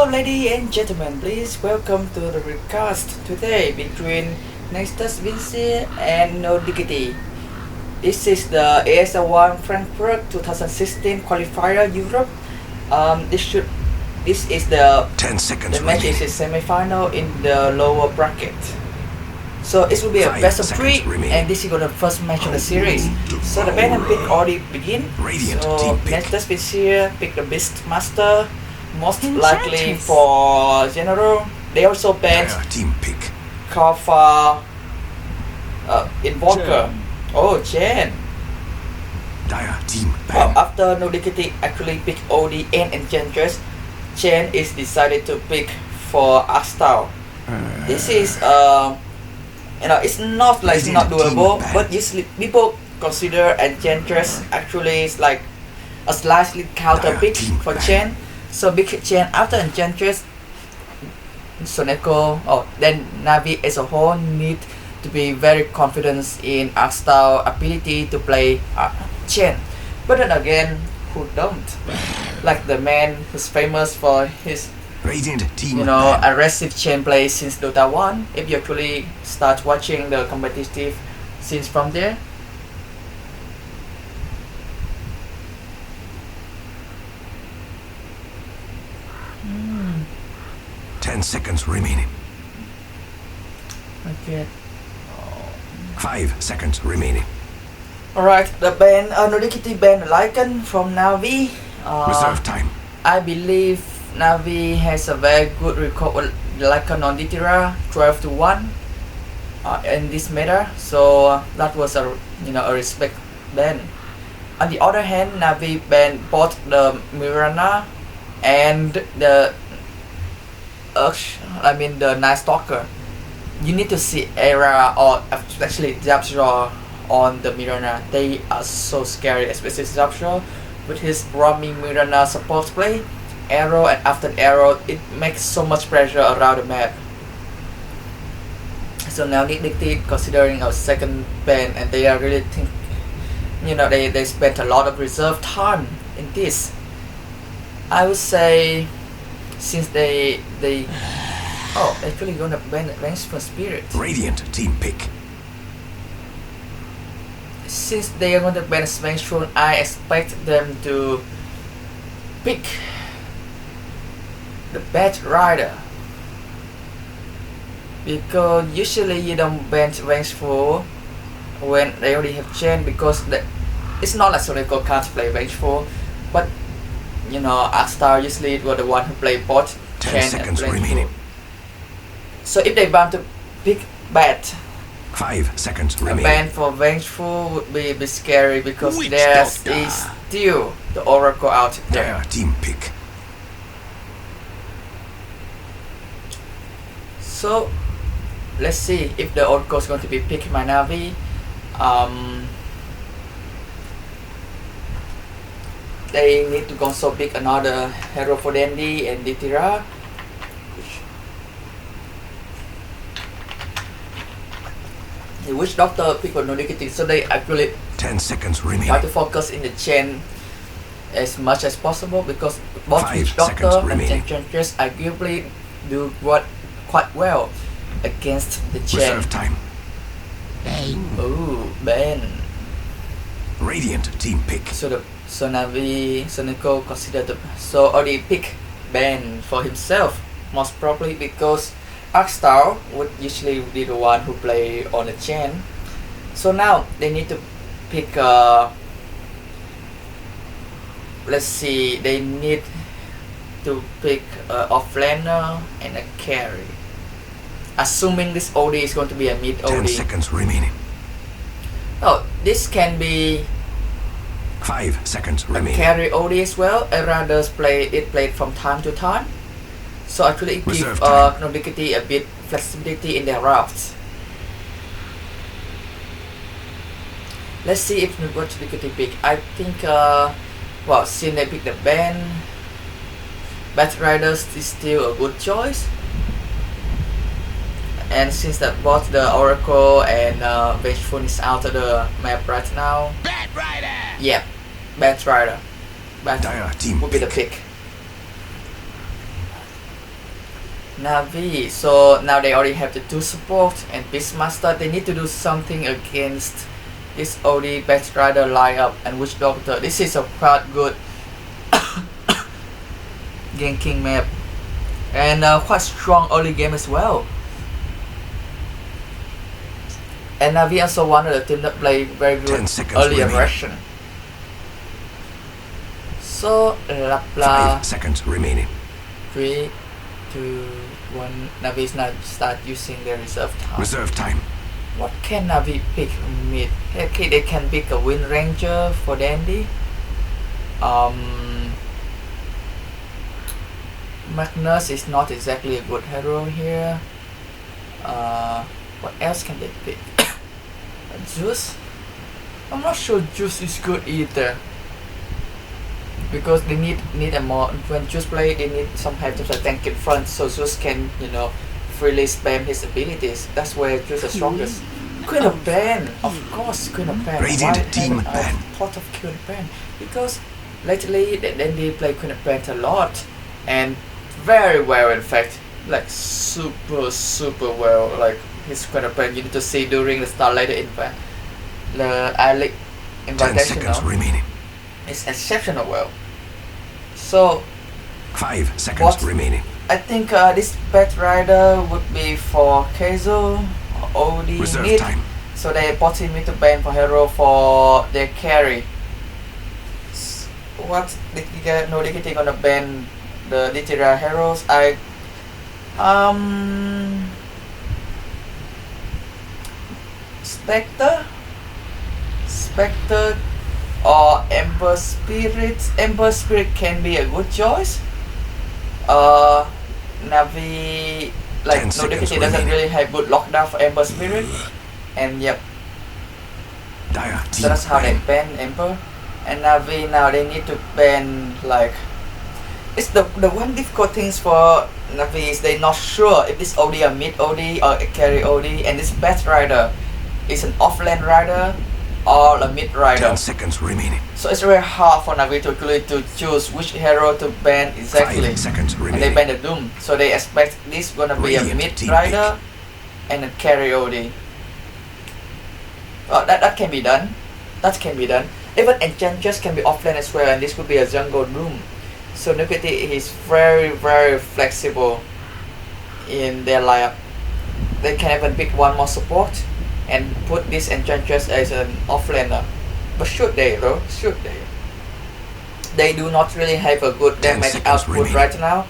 Hello, ladies and gentlemen. Please welcome to the recast today between Nestus Vinci and No Diggity. This is the ESL 1 Frankfurt 2016 Qualifier Europe. This is the 10 seconds the match is a semi-final in the lower bracket. So it will be a best of 3, and this is the first match of the series. So the band and pick already begin. So Nestus Vinci pick the Beast Master, most likely for General. They also banned team pick. Qualifier Invoker. Oh, Chen. Dire team ban. After No Diggity actually pick OD and Enchantress, Chen is decided to pick for Astal. This is it's not like it's not doable, but usually people consider Enchantress actually is like a slightly counter pick for Chen. So big Chen after Enchantress, Soneko, then Navi as a whole need to be very confident in Astal ability to play Chen. But then again, who don't? Like the man who's famous for his Radiant team aggressive Chen play since Dota 1. If you actually start watching the competitive scenes from there. 10 seconds remaining. Okay. 5 seconds remaining. Alright, the band No Diggity banned Lycan from Navi. Reserve time. I believe Navi has a very good record with Lycan on Ditira, 12 to 1 in this meta. So that was a respect ban. On the other hand, Navi banned both the Mirana and the the Night Stalker. You need to see Era or especially Zapshaw on the Mirana. They are so scary, especially Zapshaw with his roaming Mirana support play. Arrow and after arrow, it makes so much pressure around the map. So now Diggity considering our second ban, and they are really they spent a lot of reserve time in this. I would say since they actually gonna ban Vengeful Spirit. Radiant team pick. Since they are going to ban Vengeful, I expect them to pick the Bat Rider, because usually you don't ban Vengeful when they already have Chen, because it's not like Soneko can't play Vengeful, but Astar usually were the one who play both 10 Chen seconds and Vengeful. remaining. So if they want to pick Bat, 5 seconds a remaining. ban for Vengeful would be a bit scary, because Witch there Doctor. is still the Oracle out there. Dire team pick. So let's see if the Oracle is going to be picked by Navi. They need to also pick another hero for Dandy and Ditira. The Witch Doctor pick for No Diggity, so they actually 10 seconds try remaining. to focus in the Chen as much as possible, because both 5 Witch Doctor seconds and remaining. Enchantress arguably do quite well against the Chen. Reserve time. Ooh, ban. Radiant team pick. So Navi Soneko considered already pick ban for himself, most probably because Arkstar would usually be the one who play on the Chen. So now they need to pick let's see, they need to pick offlaner and a carry. Assuming this OD is going to be a mid 10 OD. seconds remaining. Oh, this can be 5 seconds a remaining. carry OD as well. Era does played from time to time. So actually it gives Reserve time. No Diggity a bit flexibility in their routes. Let's see if what Diggity pick. I think since they pick the band, Bat Riders is still a good choice. And since that both the Oracle and Vengeful is out of the map right now. Bat Rider! Yep, Bat Rider. Bat Dire team would be the pick. pick. Navi. So now they already have the 2 support and Beastmaster. They need to do something against this OD Best Rider lineup and Witch Doctor. This is a quite good ganking map and quite strong early game as well. And Navi also one of the team that play very good early aggression. So Lapla 5 seconds remaining. 3, 2, 1. Navi is now start using their reserve time. Reserve time. What can Navi pick mid? Okay, they can pick a Wind Ranger for Dandy. Magnus is not exactly a good hero here. What else can they pick? Zeus? I'm not sure Zeus is good either. Because they need a more, when Zeus play, they need some help to tank in front so Zeus can, you know, freely spam his abilities. That's where Zeus is strongest. Queen of Ban, of course, Queen of Ban. Radiant team ban. Thought of Queen of Ban because lately they play Queen of Ban a lot and very well, in fact, like super well. Like his Queen of Ban, you need to see during the Starlighter event, the I-League 10 seconds Invitational. remaining. It's exceptional well. So 5 seconds remaining. I think this Bad Rider would be for Keizo or OD Reserve mid. time. So they bottom me to ban for hero for their carry. What did you get? No, Diggity gonna ban the Ditira heroes. Spectre or Ember Spirit. Ember Spirit can be a good choice. Navi, like 10 no seconds Diggity doesn't remaining. really have good lockdown for Ember Spirit, and yep, Dire so team that's how they ban. ban Ember. And Navi now they need to ban, like, it's the one difficult things for Navi is they not sure if this OD a mid OD or a carry OD, and this Best Rider is an offlane rider or a mid rider. 10 seconds remaining. So it's very hard for Navi to choose which hero to ban exactly. 5 seconds And they remaining. ban the Doom. So they expect this gonna be a Radiant mid team rider and a carry OD. That can be done. That can be done. Even Enchantress can be offlane as well, and this could be a jungle Doom. So Diggity is very flexible in their lineup. They can even pick one more support and put this Enchantress as an offlaner. But should they though? Should they? They do not really have a good 10 damage seconds output remaining. right now,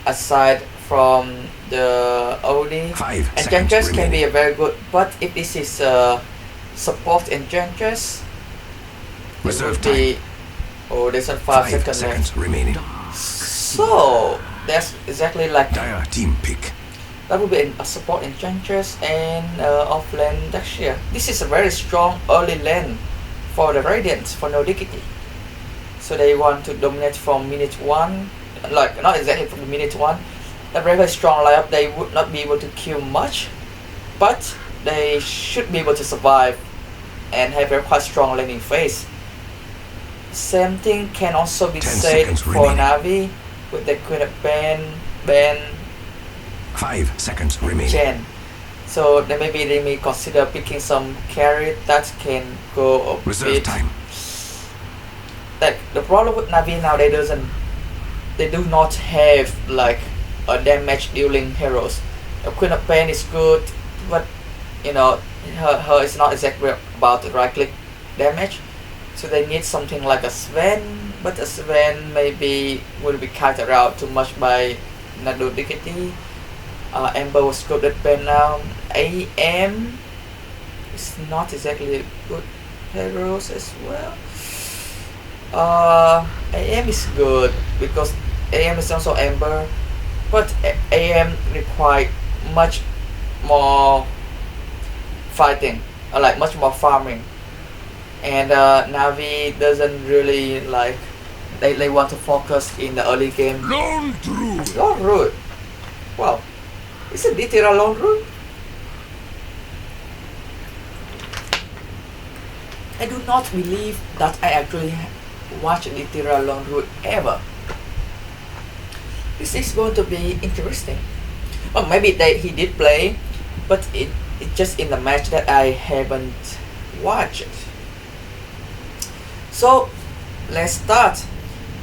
aside from the OD. 5 Enchantress seconds can be remaining. a very good, but if this is a support Enchantress, it Reserve would be, oh, there's a 5 5 seconds left. seconds remaining. So that's exactly like Dire team pick. that would be a support Enchantress and offlane Daxia. This is a very strong early lane for the Radiants, for no Diggity. So they want to dominate from minute 1, like not exactly from minute 1. A very strong lineup. They would not be able to kill much, but they should be able to survive and have a quite strong laning phase. Same thing can also be 10 said seconds for remaining. Navi with the Queen of ban 5 seconds remaining. Chen. So then maybe they may consider picking some carry that can go a Reserve bit. time. Like the problem with Navi now, they do not have like a damage dealing heroes. The Queen of Pain is good, but you know her is not exactly about the right click damage. So they need something like a Sven, but a Sven maybe will be countered out too much by Nado Diggity. Ember was good at ban now. AM is not exactly good heroes as well. AM is good because AM is also Ember, but AM require much more fighting, like much more farming, and Navi doesn't really like. They want to focus in the early game. Lone Druid. Lone Root. Wow. Is it Ditira Lone Root? I do not believe that I actually watched Ditira Lone Root ever. This is going to be interesting. Well, maybe he did play, but it just in the match that I haven't watched. So let's start.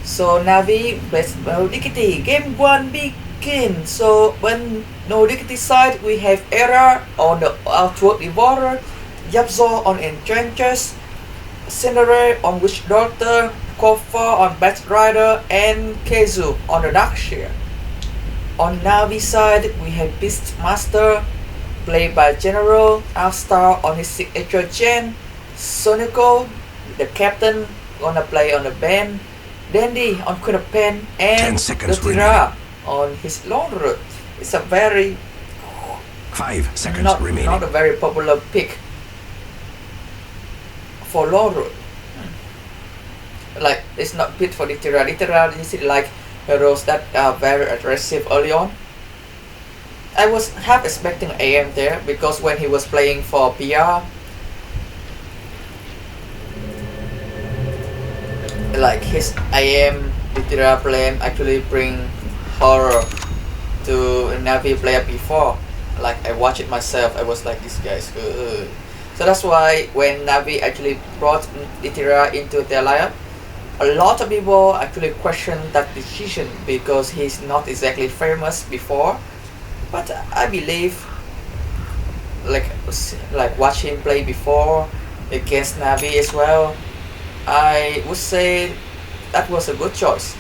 So Navi plays no Diggity. Game 1 begin. So when no Diggity side, we have Error on the Outward Devourer, Yapzor on Entrenchers, Cinere on Witch Doctor, Qualifier on Bat Rider, and Kezu on the Darkshire. On Navi side, we have Beastmaster, played by General, Alstar on his signature gen, Sonico, the captain, gonna play on the band, Dandy on Queen of Pen, 10 and seconds Lotira on his long route. It's a very 5 seconds not remaining. a very popular pick for long route. Like it's not fit for Lotira. Lotira is like heroes that are very aggressive early on. I was half expecting AM there because when he was playing for PR, like his AM Lotira plan actually bring horror to Navi player before. Like I watched it myself, I was like, this guy's good. So that's why when Navi actually brought Lotira into their lineup, a lot of people actually question that decision because he's not exactly famous before. But I believe, like watch him play before against Navi as well, I would say that was a good choice.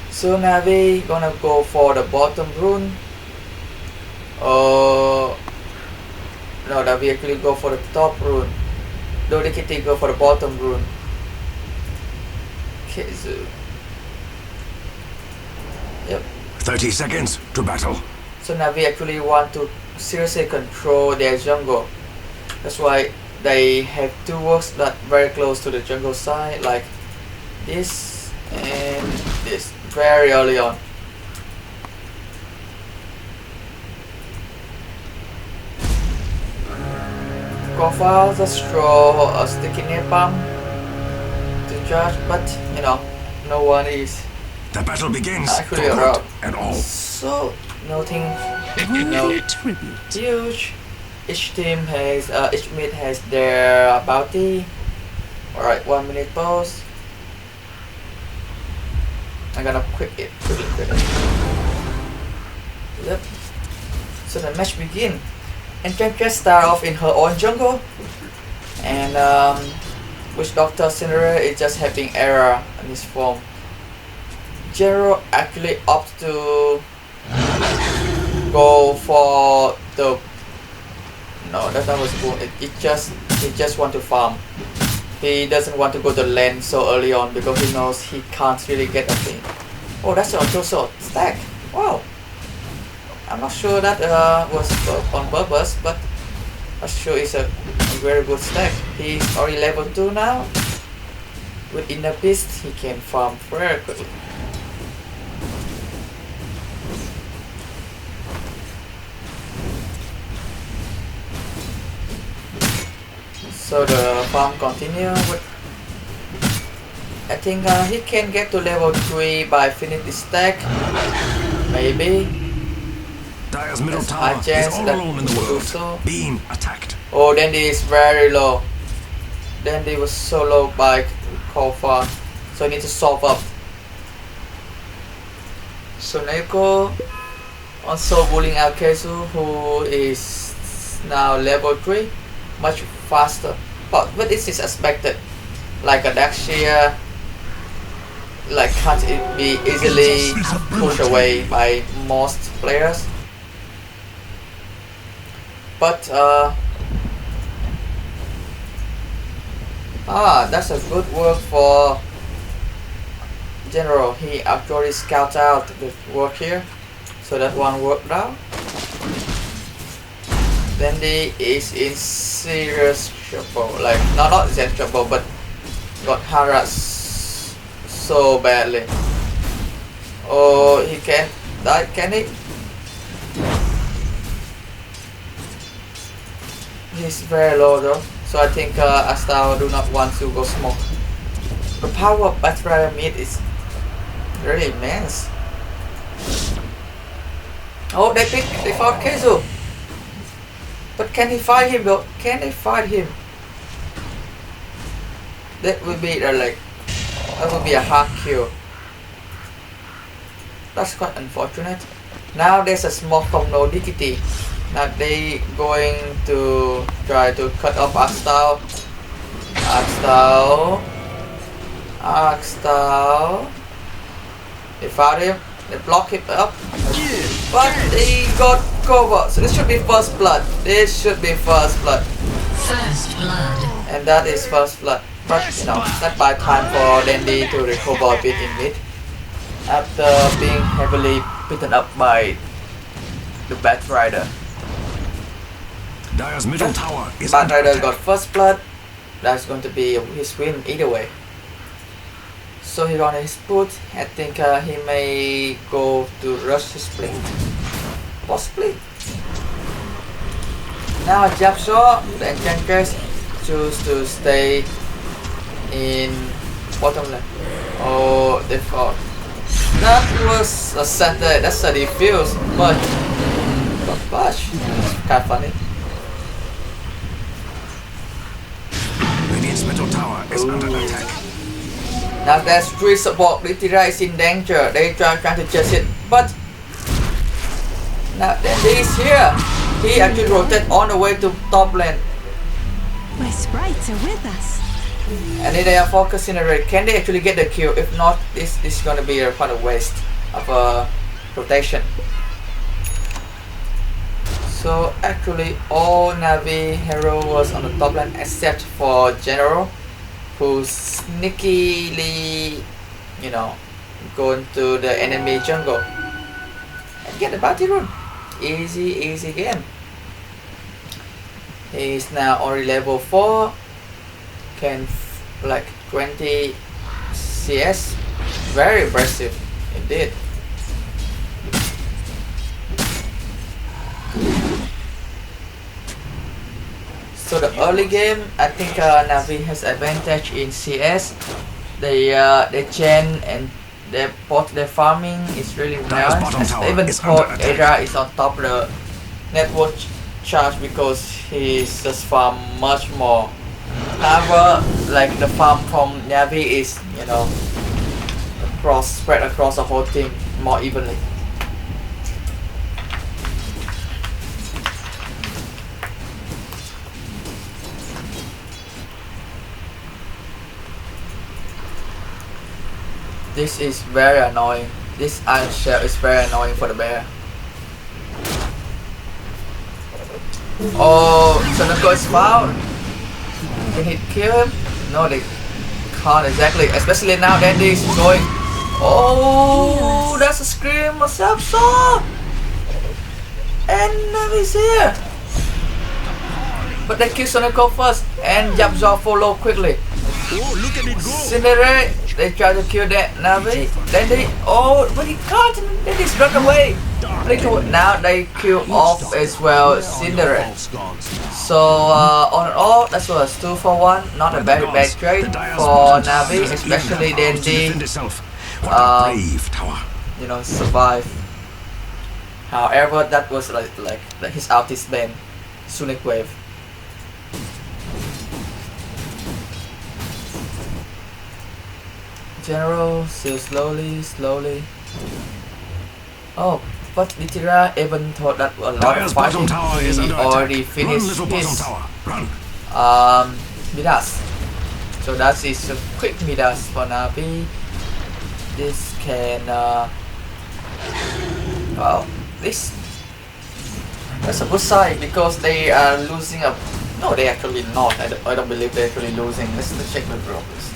So Navi gonna go for the bottom rune. No, Navi actually go for the top rune. Diggity go for the bottom rune. Kezu. Yep. 30 seconds to battle. So Navi actually want to seriously control their jungle. That's why they have two works that very close to the jungle side, like this and this, very early on. Kofa just throw a sticky napalm to judge, but you know, no one is The battle begins. actually for around. good and all. So nothing Worthy tribute. huge. Each team has each mid has their bounty. Alright, 1 minute pause. I'm gonna quit it. Yep. So the match begin. And Tempest start off in her own jungle. And which Dr. Cinere is just having error in his form. General actually opt to go for the that was cool. He just want to farm. He doesn't want to go to land so early on because he knows he can't really get a thing. Oh, that's also stack. Wow. I'm not sure that was on purpose, but I'm sure it's a very good stack. He's already level 2 now. With Inner Beast, he can farm very quickly. So the farm continue with, I think he can get to level 3 by finishing this stack, maybe. Dire's middle There's a tower high is chance all that alone in the he will do world, so. being attacked. Oh, Dandy is very low. Dandy was so low by Kofa, so I need to solve up. So Neko also bullying out Kesu, who is now level 3, much faster. But this is expected. Like a Darkshire, like can't it be easily pushed away by most players. But that's a good work for General. He actually scout out the work here, so that one worked out. Dandy is in serious trouble, like not in trouble, but got harassed so badly. Oh, he can't die, can he? He's very low though, so I think Astao do not want to go smoke. The power of Battle Mid is really immense. Oh, they fought Kezu. But can he fight him though? Can they fight him? That would be that would be a hard kill. That's quite unfortunate. Now there's a smoke from no Diggity. Now they going to try to cut off Axtal. They found him. They block him up. But they got cover. So this should be first blood. First blood. And that is first blood. But you know, not by time for Dandy to recover a bit in mid. After being heavily beaten up by the Bat Rider. Dire's middle tower is Bat under Rider attack. got first blood. That's going to be his win either way. So he on his put. I think he may go to rush his split. Possibly. Now Japshaw, the Enchantress, choose to stay in bottom left. Oh, they fought. That was a center. That's a defuse, but gosh, kind of funny. Radiant's middle tower is under attack. Now there's 3 support. Litira is in danger. They trying to chase it, but now Dandy is here. He actually rotated on the way to top lane, My sprites are with us. and they are focusing on it. Can they actually get the kill? If not, this is going to be a quite a waste of a rotation. So actually, all Navi hero was on the top lane except for General, who sneakily, you know, going to the enemy jungle and get the bounty rune. Easy game. He's now only level 4. Can like 20 CS. Very impressive indeed. So the early game, I think Navi has advantage in CS. They chain and their farming is really Dire's nice. bottom tower Even is though under attack. Ada is on top of the network charge because he's just farm much more. However, like the farm from Navi is, you know, spread across the whole team more evenly. This is very annoying. This iron shell is very annoying for the bear. Oh, Sonoko is found. Can he kill him? No, they can't exactly. Especially now Dandy is going. Oh, that's a scream of Sapsaw! And Navi's here. But they kill Sonoko first, and Japshaw follow quickly. Oh, look at it go! Cinere, they try to kill that Navi. Then they, oh, but he can't. Then he's run away. Now they kill off as well Cinere. So on and all, that was 2 for 1. Not a very bad trade for Navi, especially Dandy. What a brave tower. You know, survive. However, that was like his artist band, Sonic Wave. General, still slowly. Oh, but Litira even thought that a lot of Dire's bottom fighting. tower is He under already attack. finished Run, little bottom his tower. Run. Midas. So that is a quick Midas for Navi. This can well, that's a good sign because they are losing a. No, they actually not. I don't believe they're actually losing. Let's check the progress.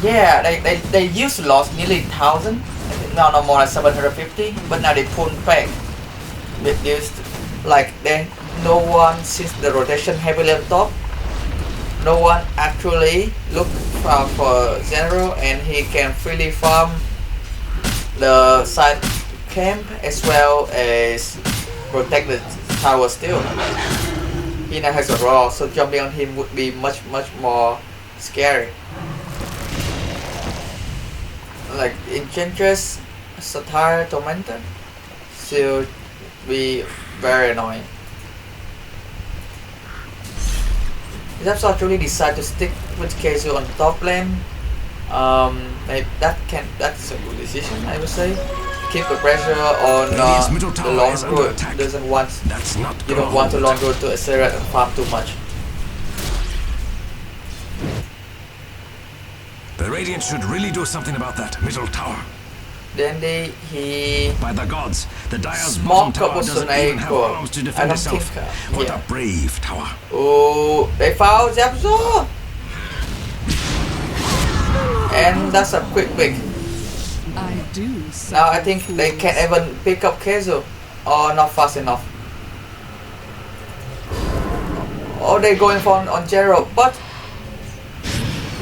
Yeah, they used to lose nearly 1,000. I think now no more than 750. But now they pulled back. Reduced, like no one since the rotation heavily on top. No one actually look for General, and he can freely farm the side camp as well as protect the tower still. He now has a raw, so jumping on him would be much more scary. Like Enchantress, Satire, Tormentor, still be very annoying. That's actually decide to stick with Keizo on top lane. Maybe that's a good decision, I would say. Keep the pressure on the long road. Doesn't want you don't want the long road to accelerate and farm too much. The Radiant should really do something about that middle tower. Then he By the gods, the Dire's small bottom tower couple doesn't even have Sonaiko. arms to I defend don't itself. think, What yeah. a brave tower. Oh, they found Zapzo! And that's a quick pick. I do. Now I think they can't even pick up Keizo. Or not fast enough. Or they're going for on General. But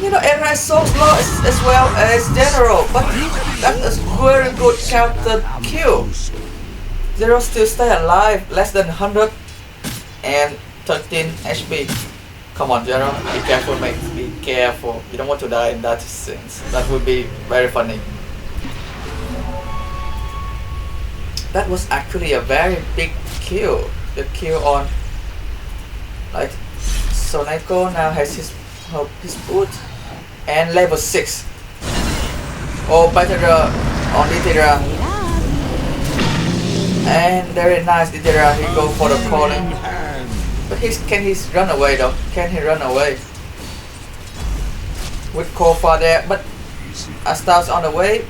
you know, Era is so slow as well as General. But that is very good counter kill. Zero still stay alive, less than 100 and 13 HP. Come on, General, be careful, mate. Be careful. You don't want to die in that sense. That would be very funny. That was actually a very big kill. The kill on like Sonaiko now has his boot and level 6. Oh, better on Ditira. And very nice Ditira. He go for the calling. But can he run away though? Can he run away? With Qualifier there, but Astar's on the way.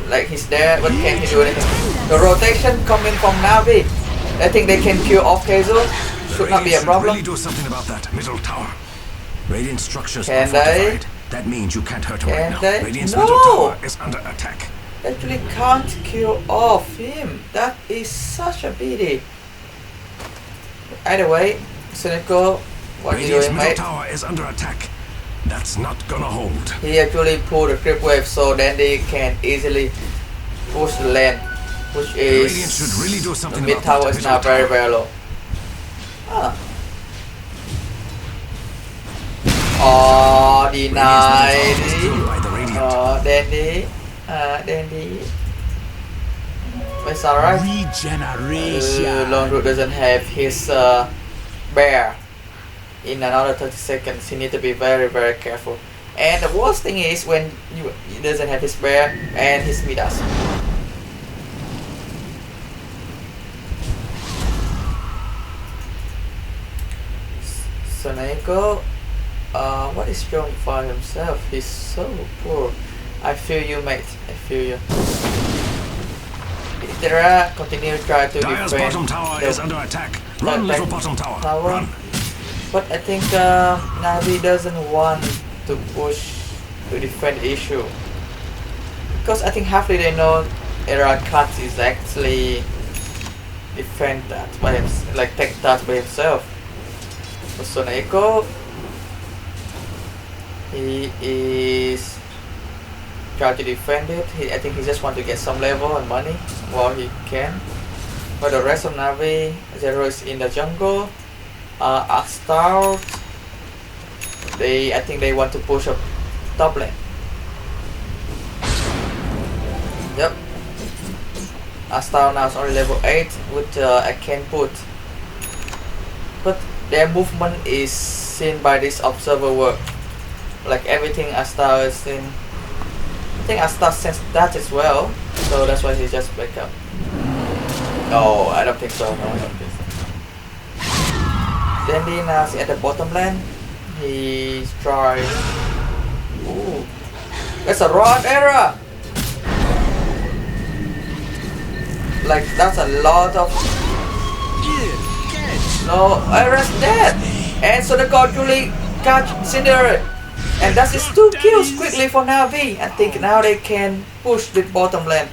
Like he's there, but can he do anything? The rotation coming from Navi. I think they can kill off Keizo. Should not be a problem. Really do something about that middle tower. Radiant structures Can are they? fortified. That means you can't hurt him Can right now. they? Radiant's No! middle tower is under attack. Actually can't kill off him. That is such a pity. Either way, Sonaiko, what are you Radiant's doing, middle mate? tower is under attack. That's not gonna hold. He actually pulled the creep wave so then they can easily push the lane, which Radiant is should really do something the mid about tower that is now middle very tower. very low. Ah. Oh, denied. Radiant's middle tower is killed by the Radiant. Dandy. It's alright. Long Road doesn't have his bear in another 30 seconds. He need to be very very careful. And the worst thing is when he doesn't have his bear and his Midas. Sonaiko, what is wrong for himself? He's so poor. I feel you, mate. I feel you. Itera continue to try to Dire's defend bottom tower the is under attack. Run, little bottom tower. Run. But I think Navi doesn't want to push to defend the issue. Because I think halfly they know Era Cut is actually defend that by himself, like take that by himself. For Sonaiko, he is trying to defend it. I think he just want to get some level and money while he can. For the rest of Navi, Zero is in the jungle. Astar, I think they want to push up top lane. Yep. Astar now is only level 8 with a can put. But their movement is seen by this observer work. Like everything Astar is seen. I think Astar sensed that as well. So that's why he just back up. No, I don't think so. No, I don't think so. Dandy now is at the bottom lane. He's trying. Ooh. That's a rod Era! Like that's a lot of. No, Era's dead! And so the god actually catch Cinder. And that is 2 kills quickly for Navi. I think now they can push the bottom lane.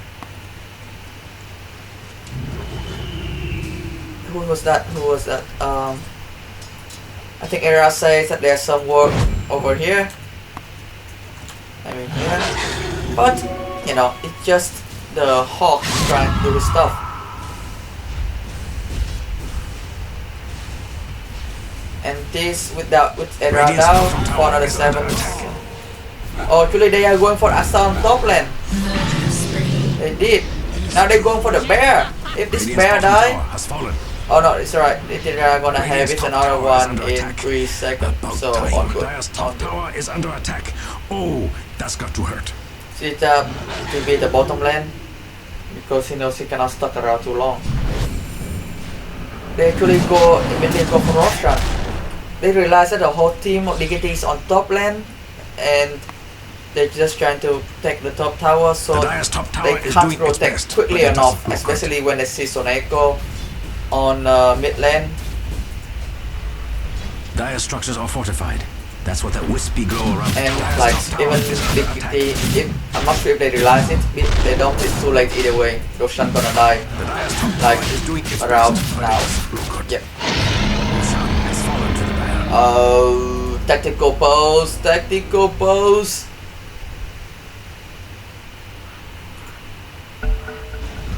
Who was that? I think Era says that there's some work over here. I mean here. But, you know, it's just the Hawk trying to do his stuff. And this with Era down for another 7. Oh, actually they are going for Astar on top lane. They did. Now they're going for the bear. If this Radiant's bear bottom die, tower has fallen. oh no, it's alright. They are gonna have Radiant's it top another tower is one under in attack. 3 seconds. About So time. on good. Dire's top tower is under attack. Oh, that's got to hurt. Sita to be the bottom lane because he knows he cannot stuck around too long. They actually immediately go for Roshan. They realize that the whole team of Diggity is on top lane and they're just trying to take the top tower, so The Dire's top tower they is can't doing its protect best, quickly but it enough, doesn't look especially when they see Soneko on mid lane. Dire's structures are fortified. That's what that wispy glow around And Dire's like top tower even is under attack. Diggity, I'm not sure if they realize it, if they don't, it's too late either way. Roshan gonna die The Dire's top like tower is doing its around best, but now. it doesn't look good. Yep. Roshan has fallen to the Dire. Oh, tactical pose, tactical pose.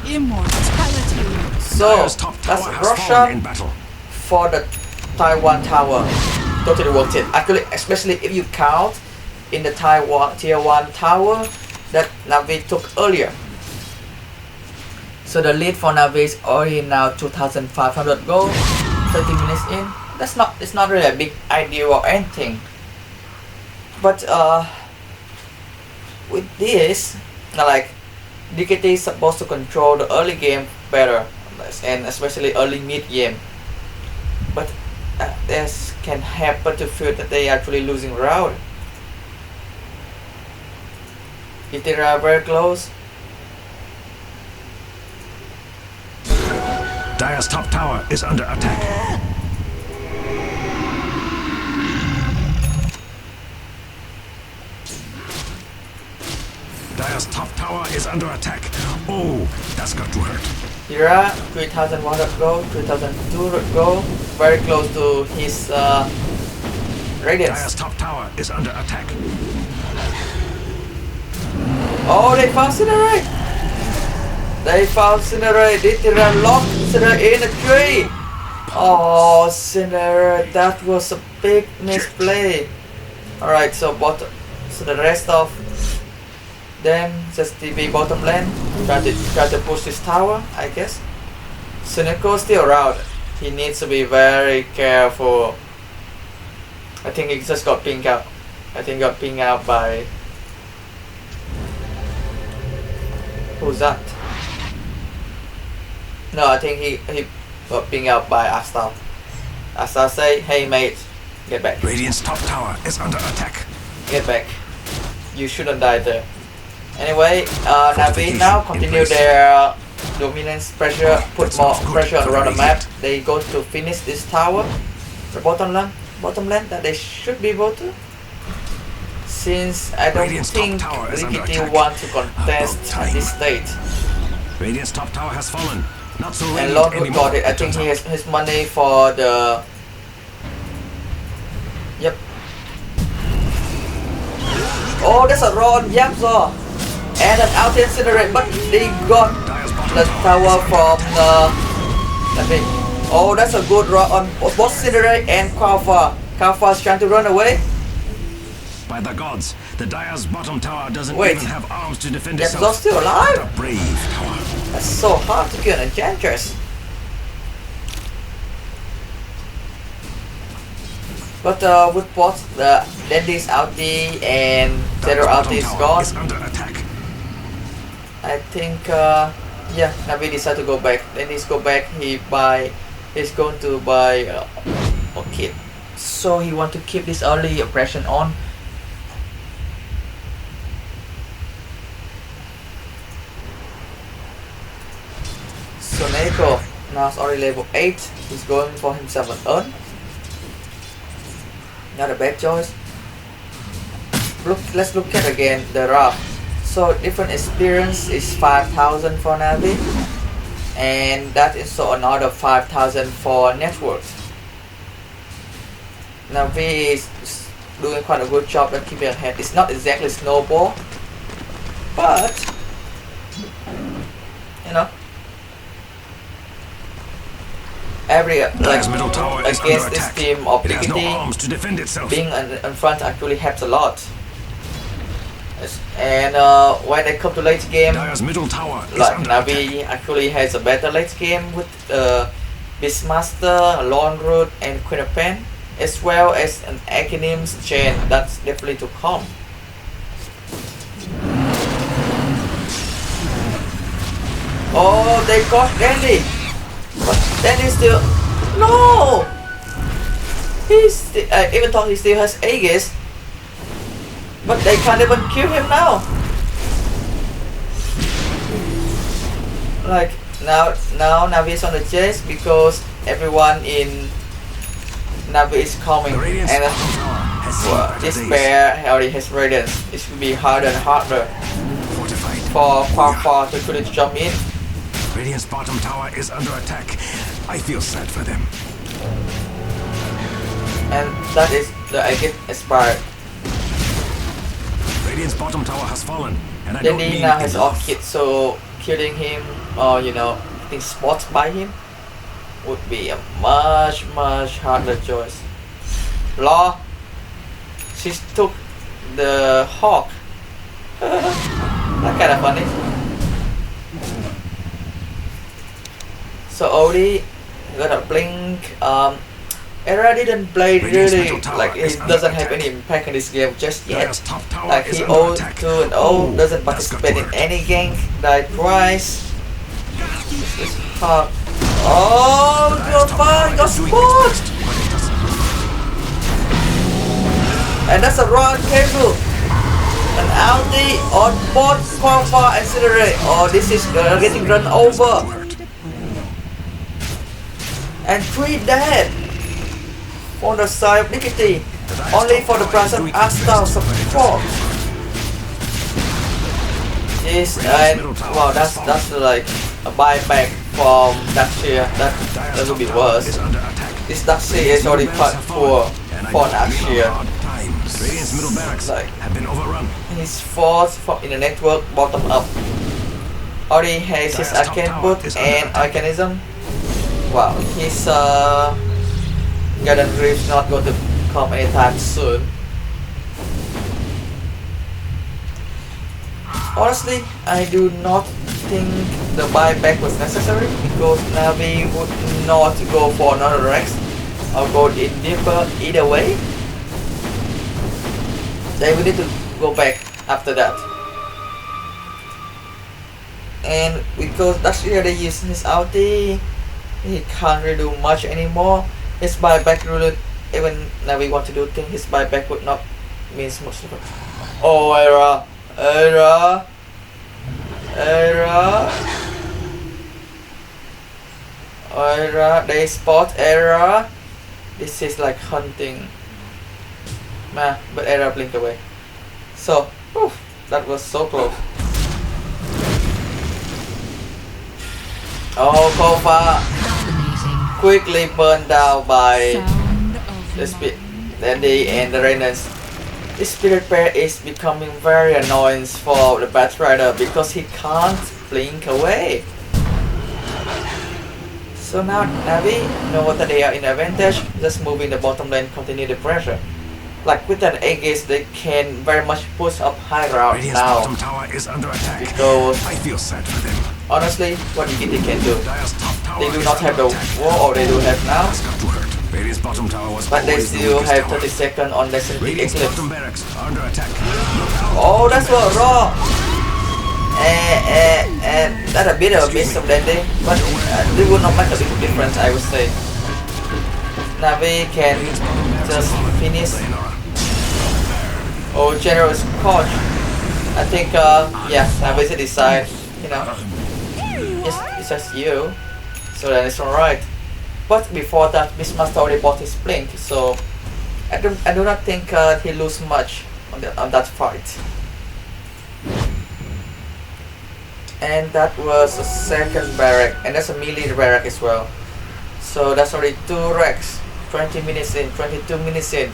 Immortality. So Dire's top that's tower has fallen in Roshan battle. for the Taiwan tower. Totally worth it. Actually, especially if you count in the Taiwan tier 1 tower that Navi took earlier. So the lead for Navi is already now 2,500 gold, 30 minutes in. It's not really a big idea or anything. But with this, like DKT is supposed to control the early game better, and especially early mid game. But this can happen to feel that they actually losing round. If they are very close. Dire's top tower is under attack. Dire's top tower is under attack. Oh, that's got to hurt. Hira, 3,100 gold, 3,200 gold, very close to his Dire's radiance. top tower is under attack. Oh, they found Cinerate! They found Cinerate. Did they lock Cinerate in a tree? Oh, Cinerate, that was a big misplay. Alright, so the rest of them just TP bottom lane, try to push this tower, I guess. Soneko still around. He needs to be very careful. I think he just got pinged out. I think got pinged out by... Who's that? No, I think he got pinged out by Astal. Astal say, hey mate, get back. Radiant's top tower is under attack. Get back. You shouldn't die there. Anyway, Navi now continue their dominance pressure, put more pressure around the map. They go to finish this tower, the bottom lane that they should be able to. Since I don't Radiant's think top tower is under Diggity attack. want to contest About at this time. stage. Radiant's top tower has fallen. Not so And radiant Lord anymore. got it. I think he has his money for the... Yep. Oh, there's a Ron Yapsaw and an out incinerate, but they got Dire's bottom the tower is from the... Let me... Oh, that's a good run on both Cinerate and Qualifier. Qualifier is trying to run away. By the gods, the Dire's bottom tower doesn't Wait. even have arms to defend Yapsaw itself. still alive? What a brave tower. That's so hard to kill an Enchantress. But with both the Dandy's ulti and Zero Dire's ulti is bottom tower gone, is under attack. I think yeah, Navi decided to go back. Dandy's go back. He's going to buy a kit. So he want to keep this early oppression on. So Neko now is already level 8. He's going for himself an urn. Not a bad choice. Let's look at again the rough. So different experience is 5,000 for Navi, and that is so another 5,000 for network. Navi is doing quite a good job at keeping ahead. It's not exactly snowball, but you know, every Dire's middle tower is against under this attack. team of It has no Diggity, arms to defend itself. being in front actually helps a lot. And when they come to late game, Dire's middle tower is like under Navi attack. actually has a better late game with Beastmaster, Lone Root, and Queen of Pen, as well as an Aghanim's chain that's definitely to come. Oh, they got Dandy, but Dandy still no. Even though he still has Aegis, but they can't even kill him now. Like now Navi is on the chase because everyone in Navi is coming, The Radiant's and bottom tower has seen better this days. pair already has Radiance. It should be harder and harder Fortified. for Qualifier to actually jump in. Radiant's bottom tower is under attack. I feel sad for them. And that is the Aegis expired. Radiant's bottom tower has fallen, and I don't Dandy mean now has enough. Orchid, so killing him or getting spots by him would be a much harder choice. Law, she took the hawk. That kind of funny. So Odie got a blink. Era didn't play Radiant's really middle tower like is it under doesn't have attack. any impact in this game just yet. Dire's top tower Like is he under 0 attack. 2 and 0 Oh, doesn't that's got to participate in hurt. any gank, died twice. This is hard. Oh, Dire's your top fire tower got is doing its spot! best, but it doesn't. And that's a run cable. An ulti on both Qualifier Accelerate. Oh, this is getting run over. And 3 dead. On the side of Diggity. Only for the present Asta support. Yes, and wow, that's like a buyback from Daxia. That would be worse. Is under attack. This Daxia is already quite poor for Daxia. Radiant's middle barracks Like- have been overrun. His force from in the network bottom up. Already has his Dire's top arcane tower boot is under and attack. arcanism. Wow, his Garden Reef's not going to come anytime soon. Honestly, I do not think the buyback was necessary because Navi would not go for another Rex or go in deeper either way. They will need to go back after that. And because that's where they use his ulti, he can't really do much anymore. His buyback really, even Navi want to do things, his buyback would not mean much. Oh, Era, they spot Era. This is like hunting. Nah, but Era blinked away. So, whew, that was so close. Oh, Kofa quickly burned down by Sound of the speed. mind. Dandy and the Reynolds. This spirit pair is becoming very annoying for the Batrider because he can't blink away. So now Navi know that they are in advantage, just move in the bottom lane, continue the pressure. Like with an Aegis, they can very much push up high ground Radiant's now. bottom tower is under attack. Because I feel sad for them. honestly, what do you think they can do? Dire's top tower They do is not have the under attack. wall, or they do have now, That's got to hurt. Radiant's bottom tower was but they always the still weakest have tower. 30 seconds on Legendary Radiant's Eclipse. bottom barracks are under attack. Oh, that's what raw. And that's a bit of a miss of Dandy, but it will not make a big difference, I would say. Navi can just finish. Oh, General's coach. I think, yeah, Navi should decide, it's just you, so then it's alright. But before that, Beastmaster already bought his blink, so I do not think he lose much on that fight. And that was a second barrack, and that's a melee barrack as well. So that's already 2 racks, 20 minutes in, 22 minutes in.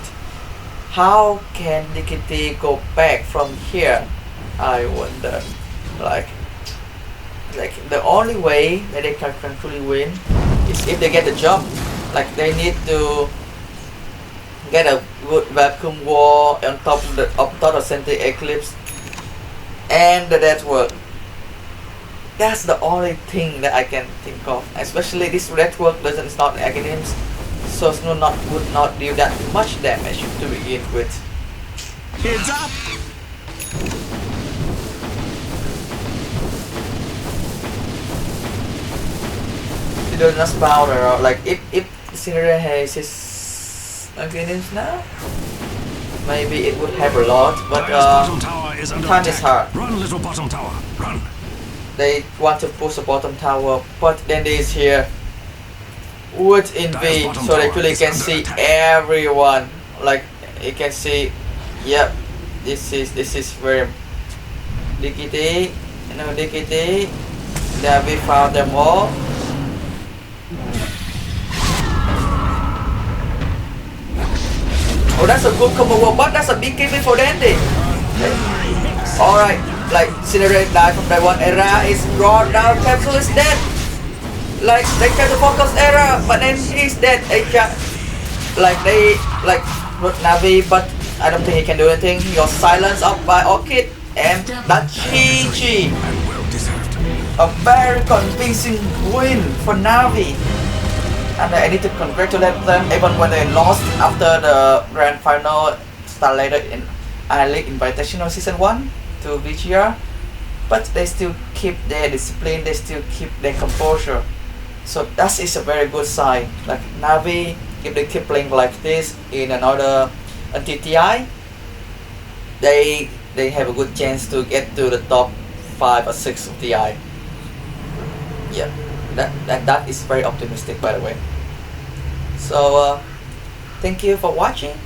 How can Diggity go back from here? I wonder. Like the only way that they can truly win is if they get the job. Like they need to get a good vacuum wall on top of Sentry Eclipse and the network. That's the only thing that I can think of. Especially this network doesn't start against, so Snow would not deal that much damage to begin with. Heads up! It does not spawn around. Like if Cinderella has his against now, maybe it would have a lot, but Dire's bottom tower is under time attack. is hard. Run, little bottom tower, run. They want to push the bottom tower, but then this here would in Dire's B, bottom so they tower really is can under see attack. everyone. Like you can see, yep, this is very Diggity, Diggity. Navi found them all. Oh, that's a good combo, but that's a big KB for Dandy. Alright, like Cinerate died from that one era is brought down, Capsule is dead. Like they try to focus era, but then he's dead. They put Navi, but I don't think he can do anything. He got silenced up by Orchid, and that's GG. And well deserved. A very convincing win for Navi. And I need to congratulate them even when they lost after the grand final started in I-League Invitational Season 1 to VGR. But they still keep their discipline, they still keep their composure. So that is a very good sign. Like Navi, if they keep playing like this in another TTI, they have a good chance to get to the top 5 or 6 of TI. Yeah, that is very optimistic, by the way. So thank you for watching.